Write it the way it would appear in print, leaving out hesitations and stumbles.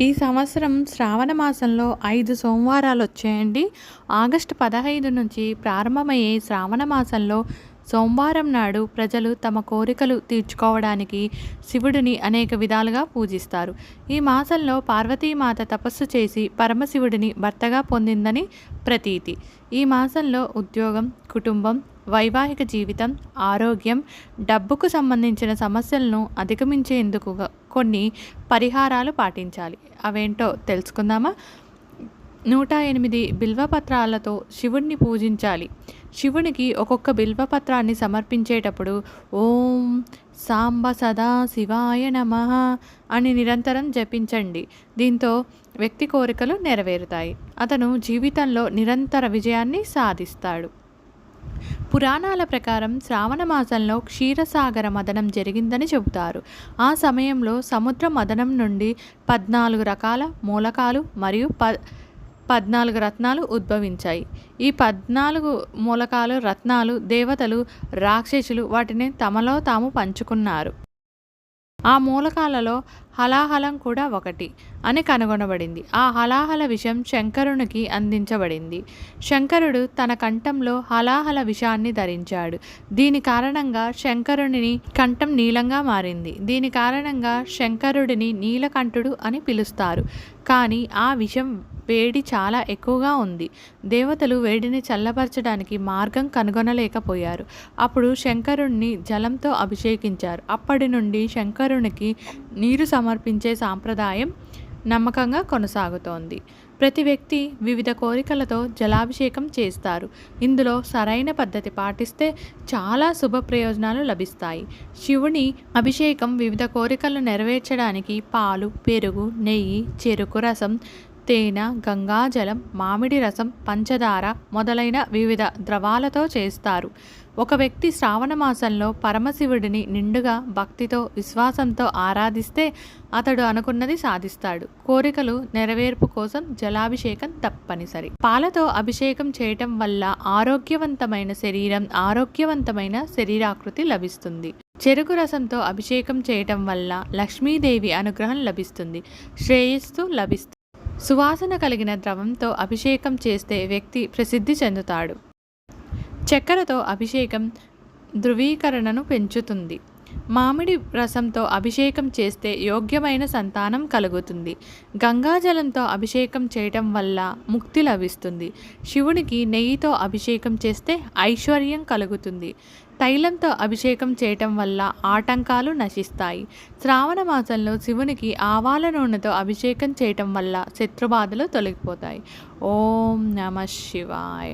ఈ సంవత్సరం శ్రావణ మాసంలో 5 సోమవారాలు వచ్చాయండి. ఆగస్టు 15 నుంచి ప్రారంభమయ్యే శ్రావణ మాసంలో సోమవారం నాడు ప్రజలు తమ కోరికలు తీర్చుకోవడానికి శివుడిని అనేక విధాలుగా పూజిస్తారు. ఈ మాసంలో పార్వతీమాత తపస్సు చేసి పరమశివుడిని భర్తగా పొందిందని ప్రతీతి. ఈ మాసంలో ఉద్యోగం, కుటుంబం, వైవాహిక జీవితం, ఆరోగ్యం, డబ్బుకు సంబంధించిన సమస్యలను అధిగమించేందుకు కొన్ని పరిహారాలు పాటించాలి. అవేంటో తెలుసుకుందామా? 108 బిల్వపత్రాలతో శివుణ్ణి పూజించాలి. శివునికి ఒక్కొక్క బిల్వపత్రాన్ని సమర్పించేటప్పుడు ఓం సాంబ సదా శివాయ నమః అని నిరంతరం జపించండి. దీంతో వ్యక్తి కోరికలు నెరవేరుతాయి. అతను జీవితంలో నిరంతర విజయాన్ని సాధిస్తాడు. పురాణాల ప్రకారం శ్రావణ మాసంలో క్షీరసాగర మదనం జరిగిందని చెబుతారు. ఆ సమయంలో సముద్ర మదనం నుండి 14 రకాల మూలకాలు మరియు 14 రత్నాలు ఉద్భవించాయి. ఈ 14 మూలకాలు, రత్నాలు దేవతలు, రాక్షసులు వాటిని తమలో తాము పంచుకున్నారు. ఆ మూలకాలలో హలాహలం కూడా ఒకటి అని కనుగొనబడింది. ఆ హలాహల విషం శంకరునికి అందించబడింది. శంకరుడు తన కంఠంలో హలాహల విషాన్ని ధరించాడు. దీని కారణంగా శంకరుని కంఠం నీలంగా మారింది. దీని కారణంగా శంకరుడిని నీలకంఠుడు అని పిలుస్తారు. కానీ ఆ విషం వేడి చాలా ఎక్కువగా ఉంది. దేవతలు వేడిని చల్లబరచడానికి మార్గం కనుగొనలేకపోయారు. అప్పుడు శంకరుణ్ణి జలంతో అభిషేకించారు. అప్పటి నుండి శంకరునికి నీరు సమర్పించే సాంప్రదాయం నమ్మకంగా కొనసాగుతోంది. ప్రతి వ్యక్తి వివిధ కోరికలతో జలాభిషేకం చేస్తారు. ఇందులో సరైన పద్ధతి పాటిస్తే చాలా శుభ ప్రయోజనాలు లభిస్తాయి. శివుని అభిషేకం వివిధ కోరికలను నెరవేర్చడానికి పాలు, పెరుగు, నెయ్యి, చెరుకు రసం, తేనె, గంగాజలం, మామిడి రసం, పంచదార మొదలైన వివిధ ద్రవాలతో చేస్తారు. ఒక వ్యక్తి శ్రావణ మాసంలో పరమశివుడిని నిండుగా భక్తితో, విశ్వాసంతో ఆరాధిస్తే అతడు అనుకున్నది సాధిస్తాడు. కోరికలు నెరవేర్పు కోసం జలాభిషేకం తప్పనిసరి. పాలతో అభిషేకం చేయటం వల్ల ఆరోగ్యవంతమైన శరీరం, ఆరోగ్యవంతమైన శరీరాకృతి లభిస్తుంది. చెరుకు రసంతో అభిషేకం చేయటం వల్ల లక్ష్మీదేవి అనుగ్రహం లభిస్తుంది, శ్రేయస్సు లభిస్తుంది. సువాసన కలిగిన ద్రవంతో అభిషేకం చేస్తే వ్యక్తి ప్రసిద్ధి చెందుతాడు. చక్కెరతో అభిషేకం ధృవీకరణను పెంచుతుంది. మామిడి రసంతో అభిషేకం చేస్తే యోగ్యమైన సంతానం కలుగుతుంది. గంగాజలంతో అభిషేకం చేయటం వల్ల ముక్తి లభిస్తుంది. శివునికి నెయ్యితో అభిషేకం చేస్తే ఐశ్వర్యం కలుగుతుంది. తైలంతో అభిషేకం చేయటం వల్ల ఆటంకాలు నశిస్తాయి. శ్రావణ మాసంలో శివునికి ఆవాల నూనెతో అభిషేకం చేయటం వల్ల శత్రుబాధలు తొలగిపోతాయి. ఓం నమః శివాయ.